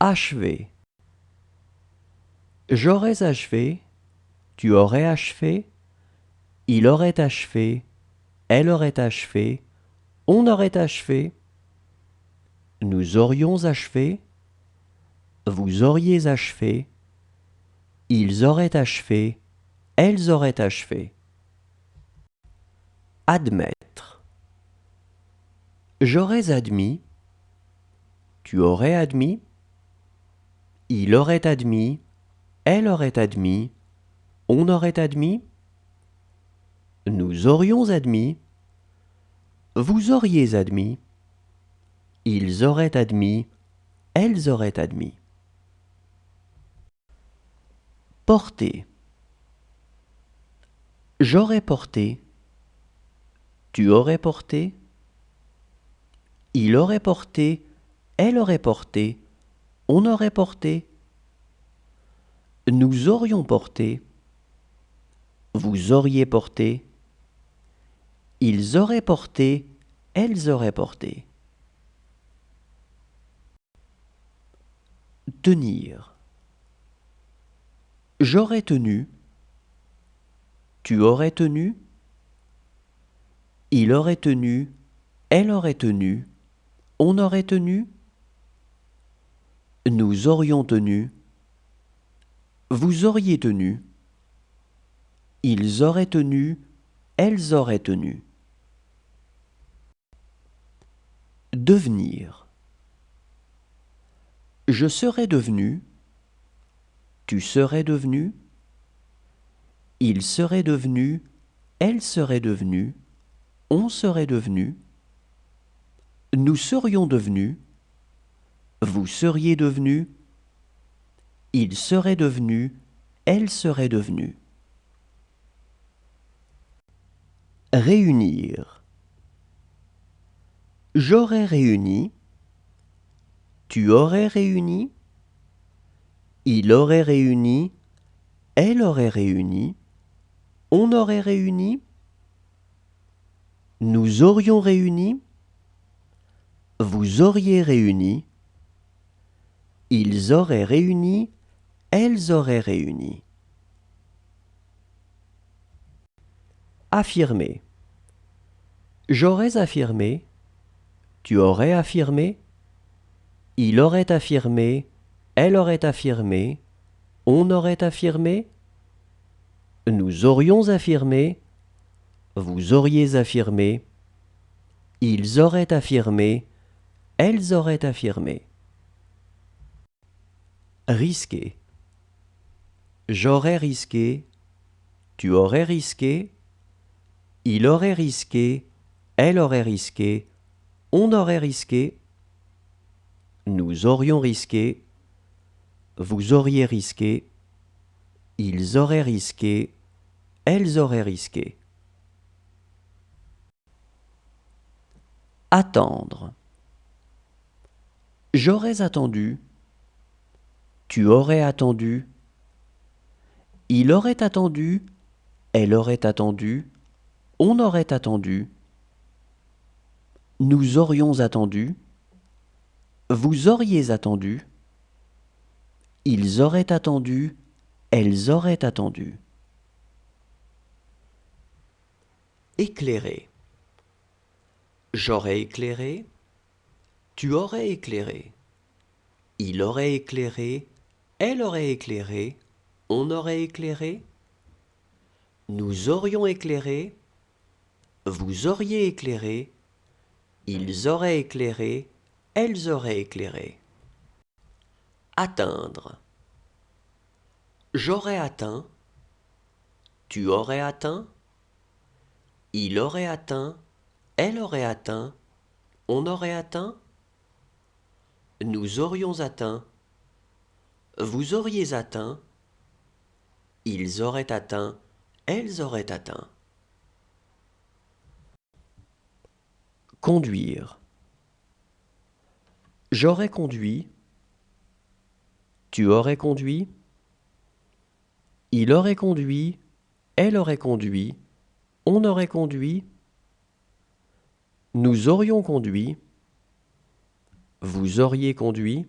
Achever. J'aurais achevé, tu aurais achevé, il aurait achevé, elle aurait achevé, on aurait achevé, nous aurions achevé, vous auriez achevé, ils auraient achevé, elles auraient achevé. Admettre. J'aurais admis, tu aurais admis, il aurait admis, elle aurait admis, on aurait admis, nous aurions admis, vous auriez admis, ils auraient admis, elles auraient admis. Porter. J'aurais porté, tu aurais porté, il aurait porté, elle aurait porté, on aurait porté, nous aurions porté, vous auriez porté, ils auraient porté, elles auraient porté. Tenir. J'aurais tenu, tu aurais tenu, il aurait tenu, elle aurait tenu, on aurait tenu, nous aurions tenu, vous auriez tenu, ils auraient tenu, elles auraient tenu. Devenir. Je serais devenu, tu serais devenu, il serait devenu, elle serait devenue, on serait devenu, nous serions devenus, vous seriez devenu, il serait devenu, elle serait devenue. Réunir. J'aurais réuni, tu aurais réuni, il aurait réuni, elle aurait réuni, on aurait réuni, nous aurions réuni, vous auriez réuni, ils auraient réuni, elles auraient réuni. Affirmer. J'aurais affirmé, tu aurais affirmé, il aurait affirmé, elle aurait affirmé, on aurait affirmé, nous aurions affirmé, vous auriez affirmé, ils auraient affirmé, elles auraient affirmé. Risquer. J'aurais risqué, tu aurais risqué, il aurait risqué, elle aurait risqué, on aurait risqué, nous aurions risqué, vous auriez risqué, ils auraient risqué, elles auraient risqué. Attendre. J'aurais attendu, tu aurais attendu, il aurait attendu, elle aurait attendu, on aurait attendu, nous aurions attendu, vous auriez attendu, ils auraient attendu, elles auraient attendu. Éclairer. J'aurais éclairé, tu aurais éclairé, il aurait éclairé, elle aurait éclairé, on aurait éclairé, nous aurions éclairé, vous auriez éclairé, ils auraient éclairé, elles auraient éclairé. Atteindre. J'aurais atteint, tu aurais atteint, il aurait atteint, elle aurait atteint, on aurait atteint, nous aurions atteint, vous auriez atteint, ils auraient atteint, elles auraient atteint. Conduire. J'aurais conduit, tu aurais conduit, il aurait conduit, elle aurait conduit, on aurait conduit, nous aurions conduit, vous auriez conduit,